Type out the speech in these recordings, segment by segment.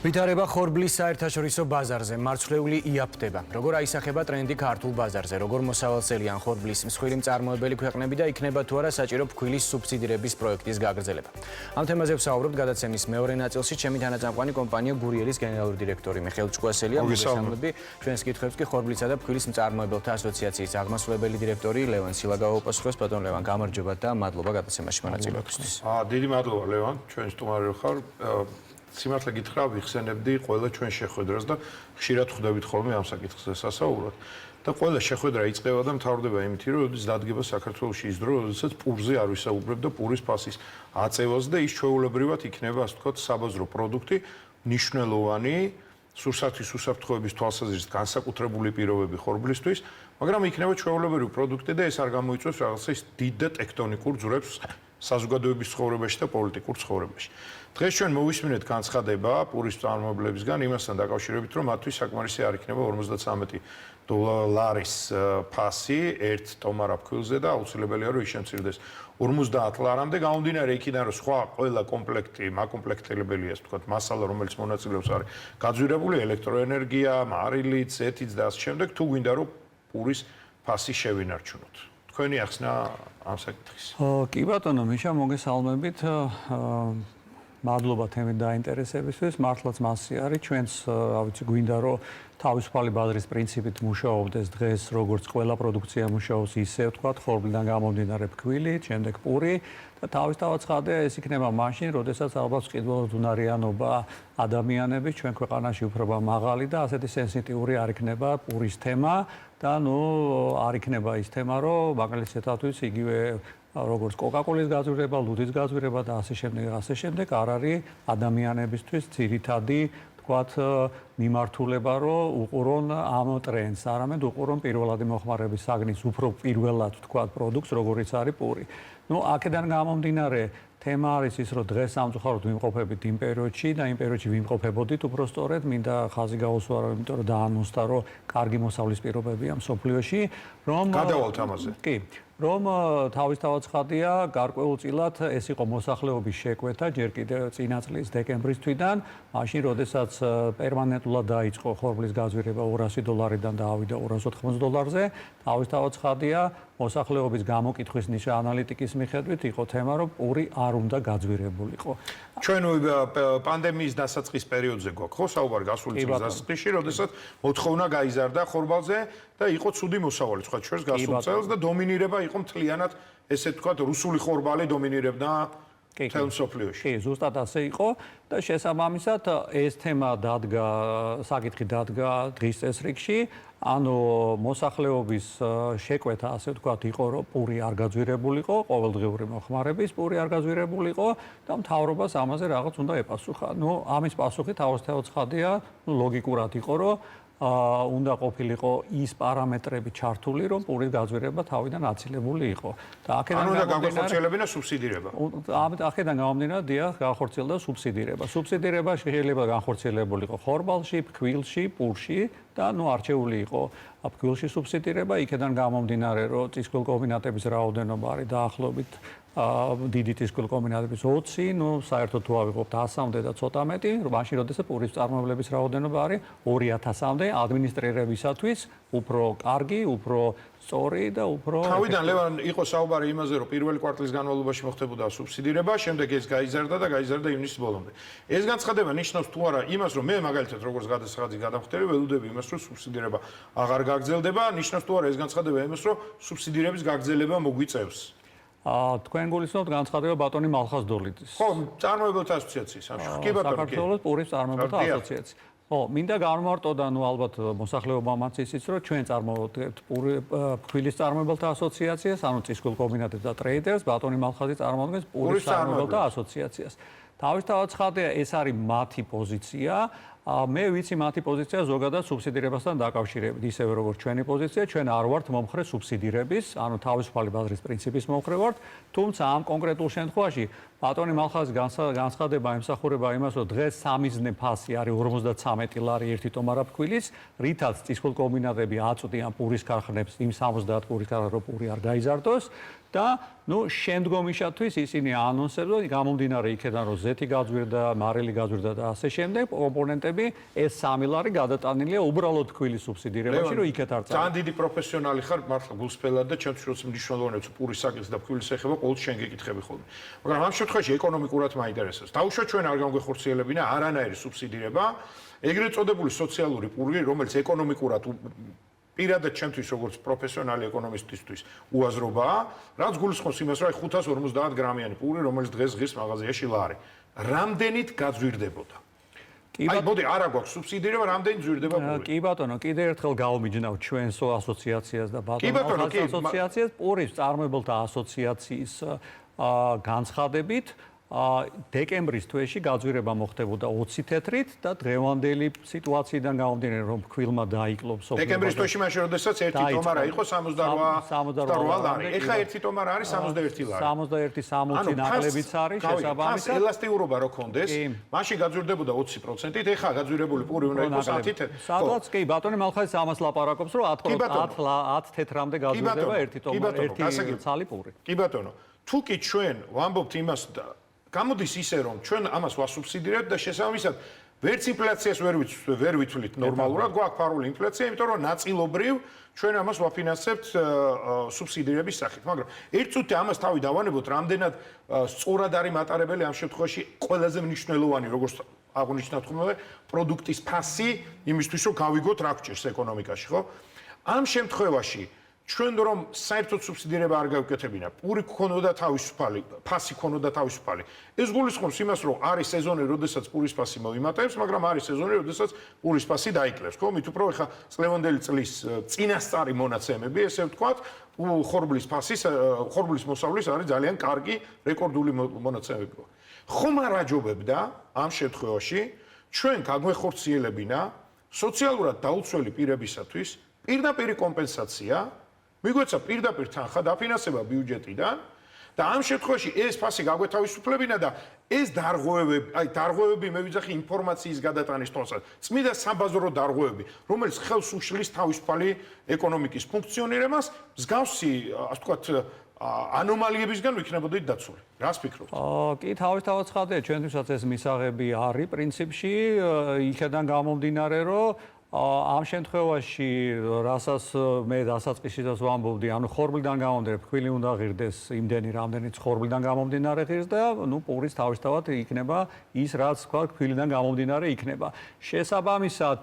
ვითარება ხორბლის საერთაშორისო ბაზარზე მარცვლეული იაფდება. Როგორ აისახება ტრენდი ქართულ ბაზარზე, როგორ მოსავალწელიან ხორბლის მსხვილი მწარმოებელი ქვეყნები და იქნება თუ არა საჭირო ფქვილის სუბსიდირების პროექტის გაგრძელება. ამ თემაზე ვსაუბრობთ გადაცემის მეორე ნაწილში. ჩემი თანაწამყვანი კომპანია გურიელის გენერალური დირექტორი მიხეილ ჭკუასელია. მოგესალმები. ჩვენს კითხვებს კი ხორბლისა და ფქვილის მწარმოებელთა ასოციაციის აღმასრულებელი დირექტორი ლევან სილაგა უპასუხებს. ბატონ ლევან, გამარჯობა და მადლობა გადაცემაში მონაწილეობისთვის. დიდი მადლობა ლევან, ჩვენ სტუმარი ხარ. Სიმართლე გითხრა, ვიხსენებდი ყველა ჩვენ შეხვედრას და ხშირად ხვდებით ხოლმე ამ საკითხზე სასაუბრად. და ყველა შეხვედრა იწყება და მთავრდება იმით, რომ როდის დადგება საქართველოში ის დრო, როდესაც პურზე არ ვისაუბრებ და პურის ფასის აწევას და ის ჩვეულებრივად იქნება, ასე ვთქვათ, საბაზრო პროდუქტი, მნიშვნელოვანი სურსათის უსაფრთხოების თვალსაზრისით განსაკუთრებული პირობები ხორბლისთვის, მაგრამ იქნება ჩვეულებრივი პროდუქტი და ეს არ გამოიწვევს რაღაცა ის დიდ და ტექტონიკურ ძვრებს საზოგადოების ცხოვრებაში და პოლიტიკურ ცხოვრებაში. დღეს ჩვენ მოვისმინეთ განცხადება პურის წარმომებლებისგან იმასთან დაკავშირებით, რომ მათთვის საკმარისი არ იქნება $53 ფასი ერთ ტომარა ფქვილზე და აუცილებელია რომ ის შემცირდეს 50 ლარამდე. გამომდინარე იქიდან რომ სხვა ყველა კომპლექტი, მაკომპლექტელებელია, ასე ვთქვათ, მასალა, რომელიც მონაწილეობს არის გაძვირებული ელექტროენერგია, მარილიც, ზეთიც და ასე შემდეგ, თუ გვინდა რომ პურის ფასი შევინარჩუნოთ. თქვენი ახსნა ამ საკითხის. კი ბატონო, მიშა, მოგესალმებით. მადლობა თემით დაინტერესებისთვის. მართლაც მასი არის. ჩვენს, ვიცი, გვინდა რომ თავისუფალი ბაზრის პრინციპით მუშაობდეს დღეს, როგორც ყველა პროდუქცია მუშაობს, ისე ვთქვათ, ხორბლიდან გამომდინარე ფქვილი, შემდეგ პური და თავისთავად ცხადია, ეს იქნება მაშინ, როდესაც ალბათ ყიდულობთ უნარიანობა ადამიანების ჩვენ ქვეყანაში უფრო მაღალი და ასეთი სენსიტიური არ იქნება პურის თემა და არ იქნება ის თემა, რომ მაგალითად იგივე როგორც კოკაკოლის გაძვირება, ლუდის გაძვირება და ასე შემდეგ არ არის ადამიანებისთვის ძირითადი ვთქვათ მიმართულება, რომ უყურონ ამ ტრენდს, არამედ უყურონ პირველადი მოხმარების საგნის უფრო პირველად ვთქვათ პროდუქტს, როგორიც არის პური. აქედან გამომდინარე თემა არის ის, რომ დღეს სამწუხაროდ ვიმყოფებით იმ პერიოდში და იმ პერიოდში ვიმყოფებოდით უბრალოდ მინდა ხაზი გაუსვარო, იმიტომ რომ დაანონსდა, რომ კარგი მოსავლის პირობებია მსოფლიოში, რომ გადავალთ ამაზე. კი, რომ თავისთავად ცხადია, გარკვეულწილად ეს იყო მოსახლეობის შეკვეთა ჯერ კიდევ წინა წლის დეკემბრის თვიდან, მაშინ როდესაც პერმანენტულად დაიწყო ხორბლის გაძვირება $200-დან დაავიდა $280-ზე, თავისთავად ცხადია, მოსახლეობის გამოკითხვის ნიშა ანალიტიკის მიხედვით იყო თემა, რომ პური არ უნდა გაძვირებულიყო. ჩვენ პანდემიის დასაწყის პერიოდზე გვაქვს, ხო, საუბარი გასული წლის დასაწყისში, როდესაც მოთხოვნა გაიზარდა ხორბალზე და იყო ცუდი მოსავალი, სხვა ჩვენს გასულ წელს და დომინირება იყო მთლიანად, ესე ვთქვათ, რუსული ხორბალი დომინირებდა მთელ მსოფლიოში. კი, ზუსტად ასე იყო და შესაბამისად ეს თემა დადგა, საკითხი დადგა დღის წესრიგში. ანუ მოსახლეობის შეკვეთა, ასე ვთქვათ, იყო, რომ პური არ გაძვირებულიყო, ყოველდღიური მოხმარების პური არ გაძვირებულიყო და მთავრობას ამაზე რაღაც უნდა ეპასუხა. ამის პასუხი თავისთავად ცხადია, ლოგიკურად იყო, რომ უნდა ყოფილიყო ის პარამეტრები ჩართული, რომ პურის გაძვირება თავიდან აცილებული იყო. და აქედან უნდა განხორციელებინა სუბსიდირება. აქედან გამომდინარე, დიახ, განხორციელდა სუბსიდირება. სუბსიდირება შეიძლება განხორციელებულიყო ხორბალში, ფქვილში, პურში და არჩეული იყო ფქვილში სუბსიდირება. იქედან გამომდინარე, რომ წისქვილ კომბინატების რაოდენობა არის დაახლოებით დიდი წისქვილ კომბინატების 20, საერთოდ თუ ავიღებთ 100-მდე და ცოტა მეტი, მაშინ როდესაც პურის წარმოებლების რაოდენობა არის 2000-მდე, ადმინისტრირებისათვის უფრო კარგი, უფრო სწორი და უფრო თავიდან ლევან იყო საუბარი იმაზე, რომ პირველი კვარტლის განმავლობაში მოხდებოდა სუბსიდირება, შემდეგ ეს გაიზარდა ივნისის ბოლომდე. ეს განცხადება ნიშნავს თუ არა იმას, რომ მე მაგალითად როგორც გადასახადი გადამხდები, ველოდები იმას, რომ სუბსიდირება აღარ გაგრძელდება, ნიშნავს თუ არა ეს განცხადება იმას, რომ სუბსიდირების გაგრძელება მოგვიწევს. თქვენ გულისხმობთ განცხადება ბატონი მალხაზ დოლიძის. ხო, წარმოებელთა ასოციაციის ამში. კი ბატონო, საქართველოს პურის წარმოებელთა ასოციაცია. ხო, მინდა გამოვარტო და ალბათ მოსახლეობამაც ისიც, რომ ჩვენ წარმოვიდგენთ ფქვილის წარმოებელთა ასოციაციას, ანუ წისქვილ კომბინატებს და ტრეიდერს, ბატონი მალხაზი წარმოადგენს პურის წარმოებელთა ასოციაციას. თავისთავად ცხადია, ეს არის მათი პოზიცია. მე ვიცი მათი პოზიცია ზოგადად სუბსიდირებასთან დაკავშირებით, ისევე როგორც ჩვენი პოზიცია, ჩვენ არ ვართ მომხრე სუბსიდირების, ანუ თავისუფალი ბაზრის პრინციპის მომხრე ვართ, თუმცა ამ კონკრეტულ შემთხვევაში ბატონი მალხაზის განცხადება ემსახურება იმას, რომ დღეს სამიზნე ფასი არის 53 ლარი 1 ტომარა ფქვილის, რითაც წისქვილ კომბინატები აწვდიან პურის ქარხნებს იმ 70 პურის ქარხნებს, რომ პური არ გაიზარდოს და შემდგომისათვის ისინი ანონსებდნენ, გამომდინარე იქედან, რომ ზეთი გაძვირდა, მარილი გაძვირდა და ასე შემდეგ, კომპონენტები ეს 3 ლარი გადატანილია უბრალოდ ფქვილის სუბსიდირებაში, რომ იქეთ არ წავიდა. ძალიან დიდი პროფესიონალი ხარ, მართლა გულსფელად და ჩემთვის როცა მნიშვნელოვანია პურის საკითხი და ფქვილის ეხება, ყოველ შენ გეკითხები ხოლმე. მაგრამ ამ შემთხვევაში ეკონომიკურად მაინტერესებს. დაუშვათ ჩვენ არ გამგვეხორციელებინა არანაირი სუბსიდირება, ეგრეთ წოდებული სოციალური პური, რომელიც ეკონომიკურად პირადად ჩემთვის როგორც პროფესიონალი ეკონომისტისთვის უაზრობაა, რაც გულისხმობს იმას, რომ 550 გრამიანი პური, რომელიც დღეს ღირს მაღაზიაში ლარი, რამდენით გაძვირდებოდა? აი, მოდი, არა გვაქვს სუბსიდირება, რამდენი ძვირდება პური? კი ბატონო, კიდევ ერთხელ გავუმიჯნავ ჩვენს ასოციაციას და ბატონო ასოციაციას, პურის წარმოებელთა ასოციაციის განცხადებით დეკემბრის თვეში გაძვირება მოხდებოდა 20 თეთრით და დღევანდელი სიტუაციიდან გამომდინარე რომ ფქვილმა დაიკლო სოფლიო დეკემბრის თვეში მაშინ როდესაც 1 ტომარა იყო 68 ლარი. ეხლა 1 ტომარა არის 61 ლარი. 61-60 ნაკლებიც არის შესაბამისად. ელასტიურობა რო კონდეს, მაშინ გაძვირდებოდა 20%-ით, ეხლა გაძვირებული პური უნდა იყოს 10 თეთრი. სადღაც კი ბატონი მალხაზის ამას ლაპარაკობს რომ 10 თეთრამდე გაძვირდება 1 ტომარა 1 ცალი პური. კი ბატონო, თუ კი ჩვენ ვამბობთ იმას გამოდის ისე რომ ჩვენ ამას ვასუბსიდირებთ და შესაბამისად ვერც ინფლაციას ვერ ვითვლით ნორმალურად, გვაქვს ფარული ინფლაცია, იმიტომ რომ ნაწილობრივ ჩვენ ამას ვაფინანსებთ სუბსიდირების სახით, მაგრამ ერთ წუთი ამას თავი დავანებოთ, რამდენად სწორად არის მატარებელი ამ შემთხვევაში ყველაზე მნიშვნელოვანი, როგორც აღნიშნავთ ხოლმე, პროდუქტის ფასი იმისთვის, რომ გავიგოთ რა გჭირს ეკონომიკაში, ხო? ამ შემთხვევაში ჩვენ რომ საერთოდ სუბსიდირება არ გავუკეთებინა, პური გქონოდა თავისუფალი, ფასი გქონოდა თავისუფალი. ეს გულისხმობს იმას, რომ არის სეზონი, როდესაც პურის ფასი მოიმატებს, მაგრამ არის სეზონი, როდესაც პურის ფასი დაიკლებს, ხო? მით უფრო ეხა წლევანდელი წლის წინასწარი მონაცემები, ესე ვთქვათ, ხორბლის ფასის, ხორბლის მოსავლის არის ძალიან კარგი რეკორდული მონაცემები. ხომ არ აჯობებდა ამ შემთხვევაში ჩვენ გაგვეხორციელებინა სოციალურად დაუცველი პირებისათვის პირდაპირი კომპენსაცია მიგვეცა პირდაპირ თანხა დაფინანსება ბიუჯეტიდან და ამ შემთხვევაში ეს ფასი გაგვეთავისუფლებინა და ეს დარღვევები, აი დარღვევები მე ვიძახი ინფორმაციის გადატანის თვალსაზრისით, წმიდა საბაზრო დარღვევები, რომელიც ხელს უშლის თავისუფალი ეკონომიკის ფუნქციონირებას, მსგავსი, ასე ვთქვათ, ანომალიებისგან ვიქნებოდით დაცული. რას ფიქრობთ? კი, თავისთავად ცხადია, ჩვენთვისაც ეს მისაღები არის პრინციპში, იქედან გამომდინარე, რომ ამ შემთხვევაში, რასაც მე დასაწყისიდან ვამბობდი, ანუ ხორბლიდან გამომდინარე, ფქვილი უნდა ღირდეს იმდენი, რამდენიც ხორბლიდან გამომდინარე ღირს და პურის თავისთავად იქნება ის, რაც თქვა, ფქვილიდან გამომდინარე იქნება. შესაბამისად,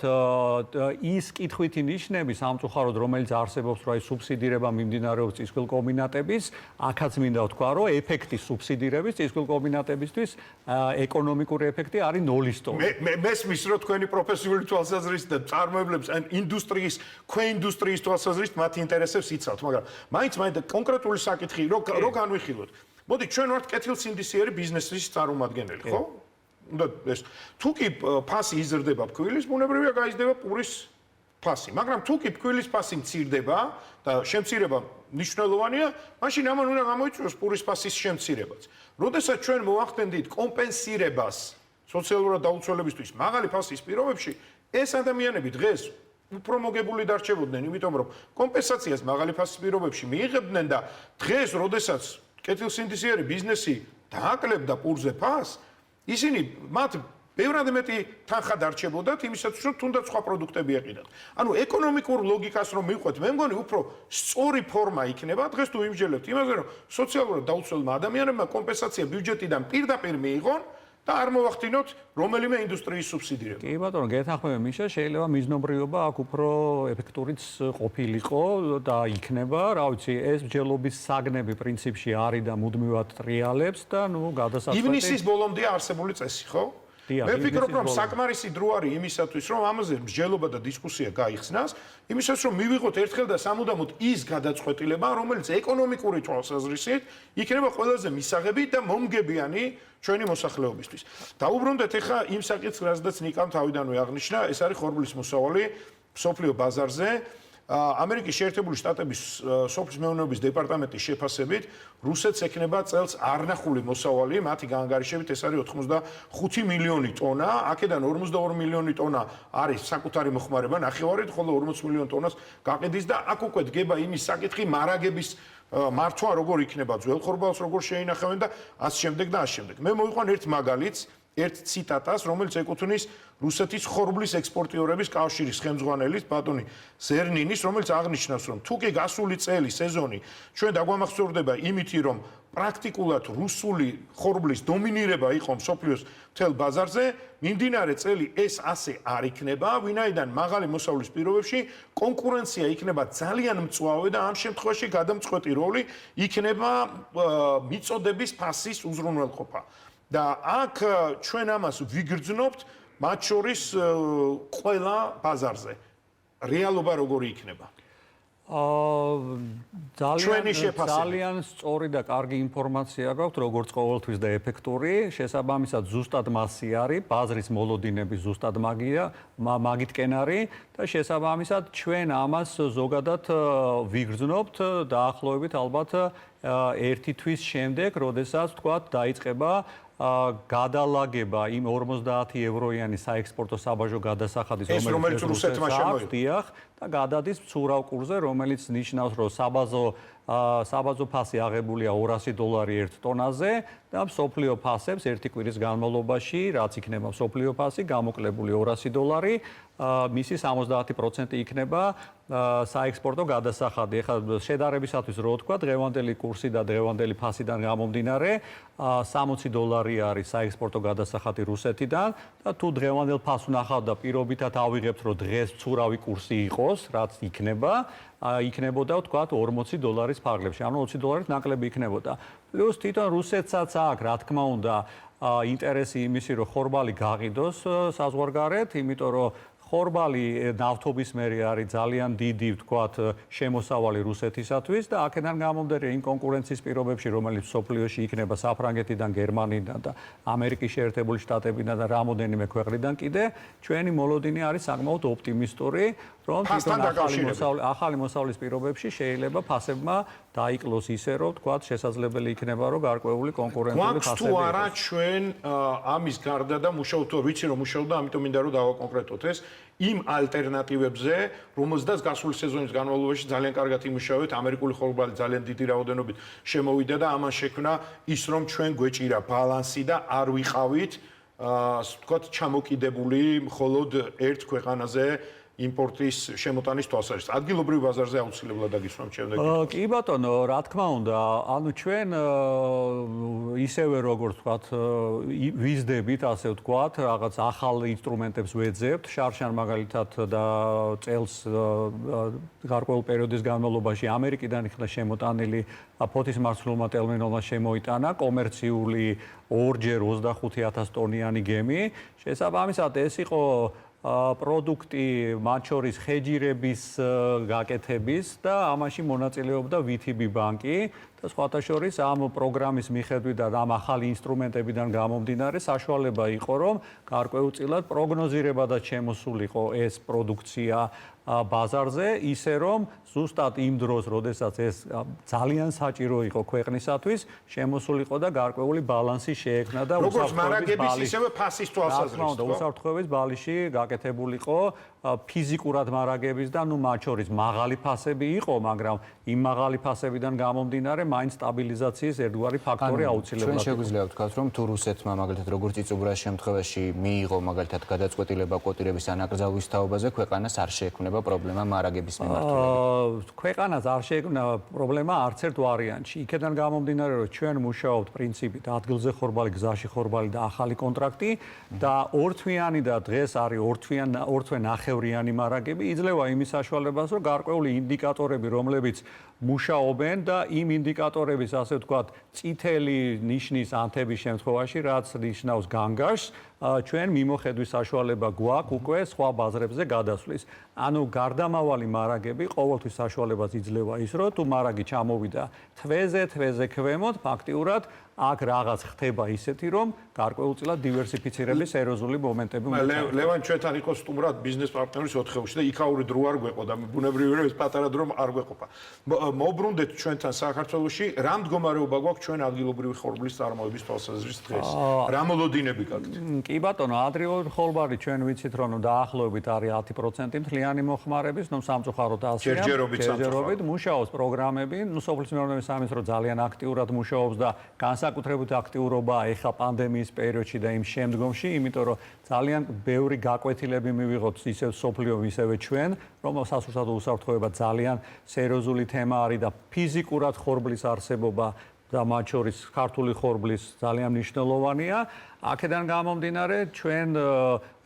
ის კითხვითი ნიშნები სამწუხაროდ, რომელიც არსებობს, რომ აი სუბსიდირება მიმდინარეობს წისქვილ კომბინატების, აქაც მინდა ვთქვა, რომ ეფექტი სუბსიდირების წისქვილ კომბინატებისთვის ეკონომიკური ეფექტი არის ნოლის ტოლი. მესმის, რომ თქვენი პროფესიული თვალსაზრისით და წარმოებლებს ან ინდუსტრიის, ქვეინდუსტრიის თვალსაზრისით მათ ინტერესებს იცავთ, მაგრამ მაინც კონკრეტული საკითხი რო განვიხილოთ. მოდი, ჩვენ ვართ კეთილსინდისიერი ბიზნესის წარმომადგენელი, ხო? უნდა ეს თუ კი ფასი იზრდება ფქვილის, ბუნებრივია გაიზრდება პურის ფასი, მაგრამ თუ კი ფქვილის ფასი მცირდება და შემცირება მნიშვნელოვანია, მაშინ ამან უნდა გამოიწვიოს პურის ფასის შემცირებაც. როდესაც ჩვენ მოვახდენდით კომპენსირებას სოციალურად დაუცველებისთვის მაღალი ფასის პირობებში, ეს ადამიანები დღეს უფრო მოგებული დარჩებოდნენ, იმიტომ რომ კომპენსაციას მაღალი ფასის პირობებში მიიღებდნენ და დღეს, როდესაც კეთილსინდისიერი ბიზნესი დააკლებდა პურზე ფასს, ისინი მათ ბევრად მეტი თანხა დარჩებოდათ იმისათვის, რომ თუნდაც სხვა პროდუქტები ეყიდათ. ანუ ეკონომიკურ ლოგიკას რომ მივყვეთ, მე მგონი უფრო სწორი ფორმა იქნება. დღეს თუ ვიმსჯელებთ იმაზე, რომ სოციალურად დაუცველმა ადამიანებმა კომპენსაცია ბიუჯეტიდან პირდაპირ მიიღონ და არ მოვახდინოთ რომელიმე ინდუსტრიის სუბსიდირება. კი ბატონო, გეთანხმები მიშა, შეიძლება მიზნობრიობა აქ უფრო ეფექტურიც ყოფილიყო და იქნება, რა ვიცი, ეს მსჯელობის საგნები პრინციპში არის და მუდმივად ტრიალებს და გადასაწყვეტი. ივნისის ბოლომდეა არსებული წესი, ხო? მე ვფიქრობ, რომ საკმარისი დრო არის იმისათვის, რომ ამაზე მსჯელობა და დისკუსია გაიხსნას, იმისათვის, რომ მივიღოთ ერთხელ და სამუდამოდ ის გადაწყვეტილება, რომელიც ეკონომიკური თვალსაზრისით იქნება ყველაზე მისაღები და მომგებიანი ჩვენი მოსახლეობისთვის. დაუბრუნდეთ ახლა იმ საკითხს, რაზედაც ნიკამ თავიდანვე აღნიშნა, ეს არის ხორბლის მოსავალი სოფლიო ბაზარზე. ამერიკის შეერთებული შტატების სოფლის მეურნეობის დეპარტამენტის შეფასებით, რუსეთს ექნება წელს არნახული მოსავალი, მათი განგარიშებით ეს არის 85 მილიონი ტონა, აქედან 42 მილიონი ტონა არის საკუთარი მოხმარება ნახევარით, ხოლო 40 მილიონი ტონას გაყიდის და აქ უკვე დგება იმის საკითხი, მარაგების მართვა როგორ იქნება ძველ ხორბალს, როგორ შეინახავენ და ასე შემდეგ და ასე შემდეგ. მე მოვიყვან ერთ მაგალითს, ერთ ციტატას, რომელიც ეკუთვნის რუსეთის ხორბლის ექსპორტიორების კავშირის ხელმძღვანელის ბატონი ზერნინის, რომელიც აღნიშნავს, რომ თუ კი გასული წელი სეზონი ჩვენ დაგვამახსოვრდება იმითი, რომ პრაქტიკულად რუსული ხორბლის დომინირება იყო მსოფლიოს მთელ ბაზარზე, მიმდინარე წელი ეს ასე არ იქნება, ვინაიდან მაღალი მოსავლის პირობებში კონკურენცია იქნება ძალიან მწვავე და ამ შემთხვევაში გადამწყვეტი როლი იქნება მიწოდების ფასის უზრუნველყოფა. და აქ ჩვენ ამას ვიგრძნობთ მათ შორის ყველა ბაზარზე. რეალობა როგორი იქნება? ძალიან სწორი და კარგი ინფორმაცია გაქვთ, როგორც ყოველთვის და ეფექტური. შესაბამისად, ზუსტად მასი არის, ბაზრის მოლოდინები ზუსტად მაგითკენ არის და შესაბამისად ჩვენ ამას ზოგადად ვიგრძნობთ დაახლოებით ალბათ ერთი თვის შემდეგ, როდესაც თქვათ დაიწყება გადალაგება იმ 50 ევროიანი საექსპორტო საბაჟო გადასახადის, რომელიც რუსეთმა შემოიღო და გადადის მცურავ კურსზე, რომელიც ნიშნავს, რომ საბაზო ფასი აღებულია $200 ერთ ტონაზე და მსოფლიო ფასებს ერთი კვირის განმავლობაში, რაც იქნება მსოფლიო ფასი, გამოკლებული $200, მისი 70% იქნება საექსპორტო გადასახადი. ეხლა შედარებისათვის რო ვთქვა, დღევანდელი კურსი და დღევანდელი ფასიდან გამომდინარე, $60 არის საექსპორტო გადასახადი რუსეთიდან და თუ დღევანდელ ფასს ვნახავთ და პირობითად ავიღებთ, რომ დღეს მცურავი კურსი იყოს, რაც იქნება, იქნებოდა ვთქვათ $40 ფარგლებში, ანუ $20 ნაკლები იქნებოდა. პლუს თვითონ რუსეთსაც აქვს, რა თქმა უნდა, ინტერესი იმისი, რომ ხორბალი გაყიდოს საზღვარგარეთ, იმიტომ რომ ხორბალი ნავთობისმერი არის ძალიან დიდი, ვთქვათ, შემოსავალი რუსეთისათვის და აქედან გამომდინარე იმ კონკურენციის პირობებში, რომელიც მსოფლიოში იქნება საფრანგეთიდან, გერმანიიდან და ამერიკის შეერთებული შტატებიდან და რამოდენიმე ქვეყნიდან კიდე, ჩვენი მოლოდინი არის საკმაოდ ოპტიმისტური, რომ თვითონ ახალი მოსავლის პირობებში შეიძლება ფასებმა დაიკლოს ისე, რომ ვთქვათ, შესაძლებელი იქნება, რომ გარკვეული კონკურენტული ფასები თუ არა ჩვენ ამის გარდა და მუშაობთ, ვიცი რომ მუშაობთ და ამიტომ მინდა რომ დავაკონკრეტოთ ეს იმ ალტერნატივებზე, რომელზედაც გასული სეზონის განმავლობაში ძალიან კარგად იმუშავეთ, ამერიკული ხორბალი ძალიან დიდი რაოდენობით შემოვიდა და ამან შექმნა ის, რომ ჩვენ გვეჭირა ბალანსი და არ ვიყავით, ვთქვათ, ჩამოკიდებული მხოლოდ ერთ ქვეყანაზე იმპორტის შემოტანის თვალსაზრისით. ადგილობრივ ბაზარზე აუცილებლად დაგისვამთ შემდეგ. კი ბატონო, რა თქმა უნდა, ანუ ჩვენ ისევე როგორც ვთქვათ, ვიზდებით, ასე ვთქვათ, რაღაც ახალ ინსტრუმენტებს ვეძებთ, შარშან მაგალითად და წელს გარკვეულ პერიოდის განმავლობაში ამერიკიდან იქნა შემოტანილი ფოთის მარცვლულმა ტერმინალმა შემოიტანა კომერციული ორჯერ 25,000 ტონიანი გემი. შესაბამისად, ეს იყო პროდუქტი მათ შორის ხეჯირების გაკეთების და ამაში მონაწილეობდა VTB ბანკი და სხვათა შორის ამ პროგრამის მიხედვით და ამ ახალი ინსტრუმენტებიდან გამომდინარე საშუალება იყო, რომ გარკვეულწილად პროგნოზირებადაც შემოსულიყო ეს პროდუქცია ბაზარზე, ისე რომ ზუსტად იმ დროს, როდესაც ეს ძალიან საჭირო იყო ქვეყნისათვის, შემოსულიყო და გარკვეული ბალანსი შეექმნა და როგორც მარაგების ისევე ფასის თვალსაზრისით. უსაფრთხოების ბალიში გაკეთებულიყო ფიზიკურად მარაგების და მათ შორის მაღალი ფასები იყო, მაგრამ იმ მაღალი ფასებიდან გამომდინარე მაინც სტაბილიზაციის ერთგვარი ფაქტორი აუცილებლად ჩვენ შეგვიძლია ვთქვათ, რომ თუ რუსეთმა მაგალითად როგორც იწუბრას შემთხვევაში მიიღო მაგალითად გადაწყვეტილება კვოტირების ანაკრძალვის თაობაზე, ქვეყანას არ შეექმნება პრობლემა მარაგების მიმართულებით. ქვეყანას არ შეექმნა პრობლემა არც ერთ ვარიანტში. იქედან გამომდინარე, რომ ჩვენ მუშაობთ პრინციპით ადგილზე ხორბალი, გზაში ხორბალი და ახალი კონტრაქტი და ორთვიანი და დღეს არის ორთვე ნახევრიანი მარაგები, იძლევა იმის საშუალებას, რომ გარკვეული ინდიკატორები, რომლებიც მუშაობენ და იმ ინდიკატორების, ასე ვთქვათ, წითელი ნიშნის ანთების შემთხვევაში, რაც ნიშნავს განგაშს, ჩვენ მიმოხედვის საშუალება გვაქვს უკვე სხვა ბაზრებზე გადასვლის. ანუ გარდამავალი მარაგები ყოველთვის საშუალებას იძლევა ის, რომ თუ მარაგი ჩამოვიდა თვეზე ქვემოთ, ფაქტიურად აქ რაღაც ხდება ისეთი, რომ გარკვეულწილად დივერსიფიცირების სერიოზული მომენტები უნდა ჩაერთოს. ლევან ჩვენთან იყო სტუმრად ბიზნეს პარტნიორის 4-ში და იქაური დრო არ გვეყო და ბუნებრივია რომ ეს პატარა დრო არ გვეყოფა. მოbrunდეთ ჩვენთან საქართველოში, რა მდგომარეობა გვაქვს ჩვენ ადგილობრივი ხორბლის წარმოების თვალსაზრისით დღეს? რა მოლოდინები გაქვთ? კი ბატონო, ადრეული ხორბალი ჩვენ ვიცით, რომ დაახლოებით არის 10% მთლიანი მოხმარების, სამწუხაროდ ასეა. ჯერჯერობით მუშაობს პროგრამები, სოფლის მეურნეობის სამინისტრო ძალიან აქტიურად მუშაობს და განსაკუთრებით აქტიურობა ეხა პანდემიის პერიოდში და იმ შემდგომში, იმიტომ რომ ძალიან ბევრი გაკვეთილები მივიღოთ ისევ სოფლიო, ისევე ჩვენ, რომ სასურსათო უსაფრთხოება ძალიან სერიოზული თემა არის და ფიზიკურად ხორბლის არსებობა და მათ შორის ქართული ხორბლის ძალიან მნიშვნელოვანია. აქედან გამომდინარე, ჩვენ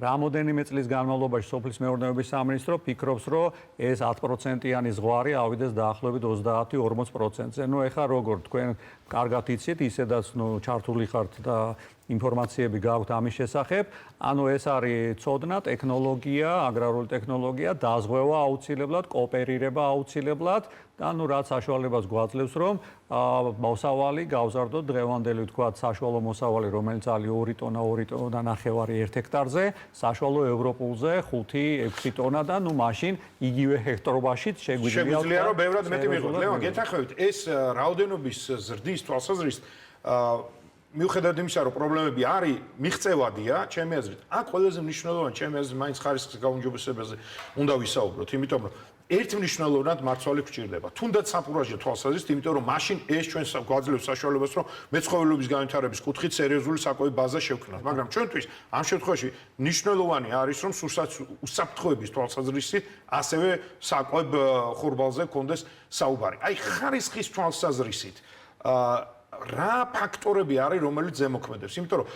რამოდენიმე წლის განმავლობაში სოფლის მეურნეობის სამინისტრო ფიქრობს, რომ ეს 10%-იანი ზღვარი ავიდეს დაახლოებით 30-40%-ზე. ეხლა როგორ თქვენ კარგად იცით, ისედაც ჩართული ხართ და ინფორმაციები გაქვთ ამის შესახებ. ანუ ეს არის ცოდნა, ტექნოლოგია, აგრარული ტექნოლოგია, დაზღვევა აუცილებლად, კოოპერირება აუცილებლად და რაც საშუალებას გვაძლევს, რომ მოსავალი გავზარდოთ დღევანდელი ვთქვათ საშუალო მოსავალი, რომელიც არის 2 ტონა, 2 ტონა ნახევარი 1 ჰექტარზე, საშუალო ევროპულზე 5-6 ტონა და მაშინ იგივე ჰექტარობაშიც შეგვიძლია რომ ბევრად მეტი მიღოთ. ლევან, გეთახმებით, ეს რაოდენობის ზრდის თვალსაზრისით მიუხედავად იმისა, რომ პრობლემები არის, მიღწევადია, ჩემი აზრით. აქ ყველაზე მნიშვნელოვანი ჩემი აზრით მაინც ხარისხის გაუმჯობესებაზე უნდა ვისაუბროთ, იმიტომ რომ ერთმნიშვნელოვნად მარცვალი გვჭირდება. თუნდაც საფურაჟე თვალსაზრისით, იმიტომ რომ მაშინ ეს ჩვენს გვაძლევს საშუალებას, რომ მეცხოველეობის განვითარების კუთხით სერიოზული საკვები ბაზა შევქმნათ. მაგრამ ჩვენთვის ამ შემთხვევაში მნიშვნელოვანი არის, რომ უსაფრთხოების თვალსაზრისით ასევე საკვებ ხორბალზე გქონდეს საუბარი. აი ხარისხის თვალსაზრისით რა ფაქტორები არის, რომელიც ზემოქმედებს? იმიტომ რომ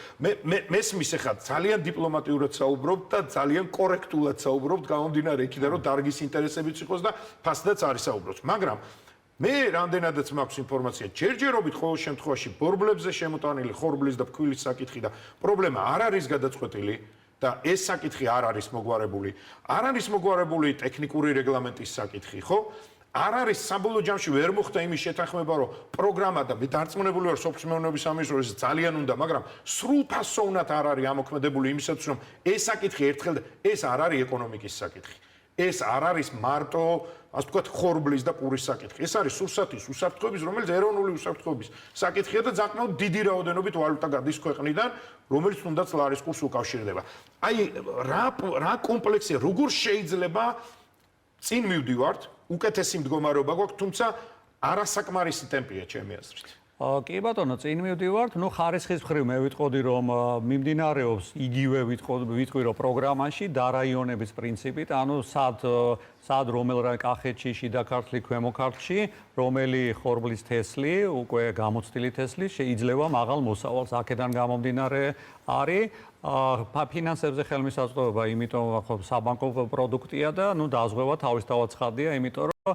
მესმის ახლა ძალიან დიპლომატიურად საუბრობთ და ძალიან კორექტულად საუბრობთ, გამომდინარე იქიდან, რომ დარგის ინტერესებიც იყოს და ფასადაც არის საუბრობს. მაგრამ მე რამდენადაც მაქვს ინფორმაცია, ჯერჯერობით ყოველ შემთხვევაში ბორბლებზე შემოტანილი ხორბლის და ფქვილის საკითხი და პრობლემა არ არის გადაწყვეტილი და ეს საკითხი არ არის მოგვარებული. არ არის მოგვარებული ტექნიკური რეგლამენტის საკითხი, ხო? არ არის საბოლოო ჯამში ვერ მოხდა იმის შეთანხმება, რომ პროგრამა და მე დარწმუნებული ვარ სოფლის მეურნეობის სამინისტრო ეს ძალიან უნდა, მაგრამ სრულფასოვნად არ არის ამოქმედებული იმისათვის, რომ ეს საკითხი ერთხელ ეს არ არის ეკონომიკის საკითხი. ეს არ არის მარტო, ასე ვთქვათ, ხორბლის და პურის საკითხი. ეს არის სურსათის უსაფრთხოების, რომელიც ეროვნული უსაფრთხოების საკითხია და საკმაოდ დიდი რაოდენობით ვალუტა გადის ქვეყნიდან, რომელიც თუნდაც ლარის კურსს უკავშირდება. აი რა კომპლექსია, როგორ შეიძლება წინ მივდივართ, უკეთესი მდგომარეობა გვაქვს, თუმცა არასაკმარისი ტემპია ჩემი აზრით. კი ბატონო, წინ მივდივართ, ხარისხის მხრივ მე ვიტყოდი, რომ მიმდინარეობს იგივე ვიტყვი, რომ პროგრამაში დარაიონების პრინციპით, ანუ სად რომელ კახეთში, შიდა ქართლი, ქვემო ქართლში, რომელი ხორბლის თესლი, უკვე გამოცდილი თესლი შეიძლება მაღალ მოსავალს. აქედან გამომდინარე არის ფინანსებზე ხელმისაწვდომობა, იმიტომ რომ საბანკო პროდუქტია და დაზღვევა თავისთავად ცხადია, იმიტომ რომ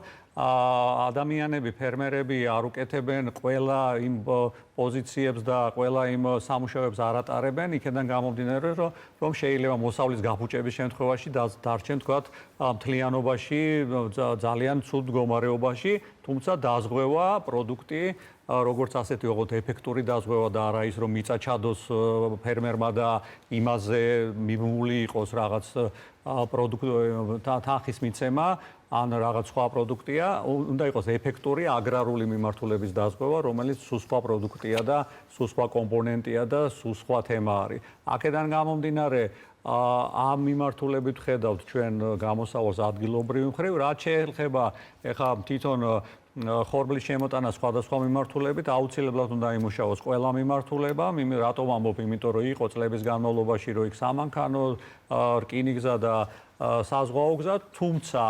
ადამიანები, ფერმერები არ უკეთებენ ყველა იმ პოზიციებს და ყველა იმ სამუშაოებს არ ატარებენ, იქედან გამომდინარე, რომ შეიძლება მოსავლის გაფუჭების შემთხვევაში დარჩენ თქვათ მთლიანობაში ძალიან ცუდ მდგომარეობაში, თუმცა დაზღვევა პროდუქტი როგორც ასეთი ოღონდ ეფექტური დაზღვევა და არა ის რომ მიწა ჩადოს ფერმერმა და იმაზე მიმული იყოს რაღაც თანხის მიცემა ან რაღაც სხვა პროდუქტია, უნდა იყოს ეფექტური აგრარული მიმართულების დაზღვევა, რომელიც სხვა პროდუქტია და სხვა კომპონენტია და სხვა თემა არის. აქედან გამომდინარე, ამ მიმართულებით ხედავთ ჩვენ გამოსავალს ადგილობრივი მხრივ, რაც შეეხება ეხლა თვითონ ხორბლის შემოტანა სხვადასხვა მიმართულებით აუცილებლად უნდა იმუშაოს ყველა მიმართულება, რატომ ამბობ, იმიტომ რომ იყო წლების განმავლობაში, რომ იქ სამანქანო, რკინიგზა და საზღვაო გზა, თუმცა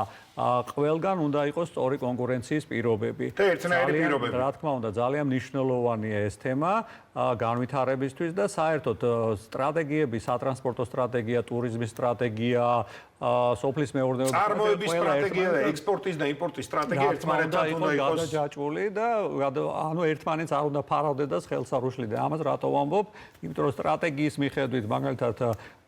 ყველგან უნდა იყოს სწორი კონკურენციის პირობები. და ერთნაირი პირობები. რა თქმა უნდა, ძალიან მნიშვნელოვანია ეს თემა განვითარებისთვის და საერთოდ სტრატეგიები, სატრანსპორტო სტრატეგია, ტურიზმის სტრატეგია, სოფლის მეურნეობის წარმოების სტრატეგია და ექსპორტის და იმპორტის სტრატეგია ერთმანეთთან უნდა იყოს გადაჯაჭვული და ანუ ერთმანეთს არ უნდა ფარავდეთ ხელს არ უშლიდე. ამას რატო ვამბობ? იმიტომ რომ სტრატეგიის მიხედვით მაგალითად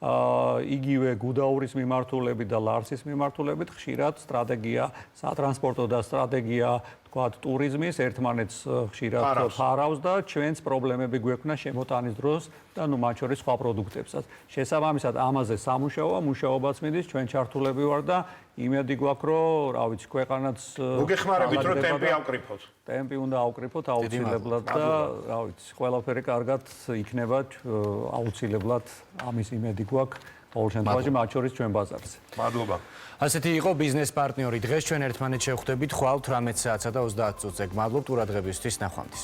იგივე გუდაურის მიმართულებით და ლარსის მიმართულებით ხშირად სტრატეგია სატრანსპორტო და სტრატეგია თქვათ ტურიზმის ერთმანეთს ხშირად ფარავს და ჩვენს პრობლემები გვექნა შემოტანის დროს და ნუ მათ შორის სხვა პროდუქტებსაც. შესაბამისად ამაზე სამუშაოა, მუშაობაც მიდის, ჩვენ ჩართულები ვარ და იმედი გვაქვს, რომ რა ვიცი, ქვეყანაც მოგეხმარებით რომ ტემპი ავკრიფოთ. ტემპი უნდა ავკრიფოთ აუცილებლად და რა ვიცი, ყველაფერი კარგად იქნება აუცილებლად ამის იმედი გვაქვს. ყოველ შემთხვევაში მათ შორის ჩვენ ბაზარზე. მადლობა. ასეთი იყო ბიზნეს პარტნიორი. დღეს ჩვენ ერთმანეთს შევხვდებით ხვალ 18 საათსა და 30 წუთზე. გმადლობთ ყურადღებისთვის, ნახვამდის.